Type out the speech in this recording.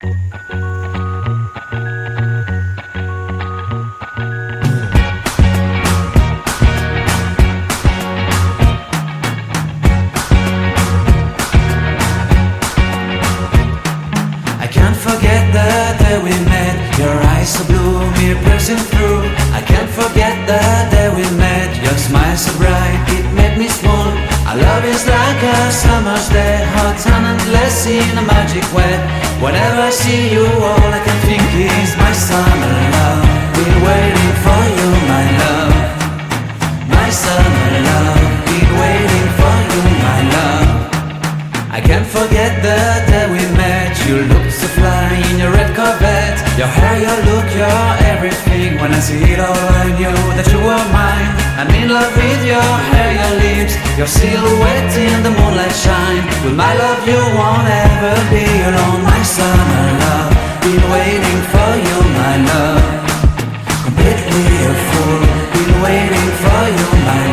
I can't forget the day we met. Your eyes so blue, me piercing through. I can't forget the day we met. Your smile so bright, it made me swoon. Our love is like a summer's day, hot and endless in a magic way. Whenever I see you, all I can think is my summer love. Been waiting for you, my love. My summer love. Been waiting for you, my love. I can't forget the day we met. You looked so fly in your red Corvette. Your hair, your look, your everything. When I see it all, I knew that you were mine. I'm in love with your hair, your lips, your silhouette in the moonlight shine. With my love you won't ever be alone. My summer love, been waiting for you, my love. Completely a fool, been waiting for you, my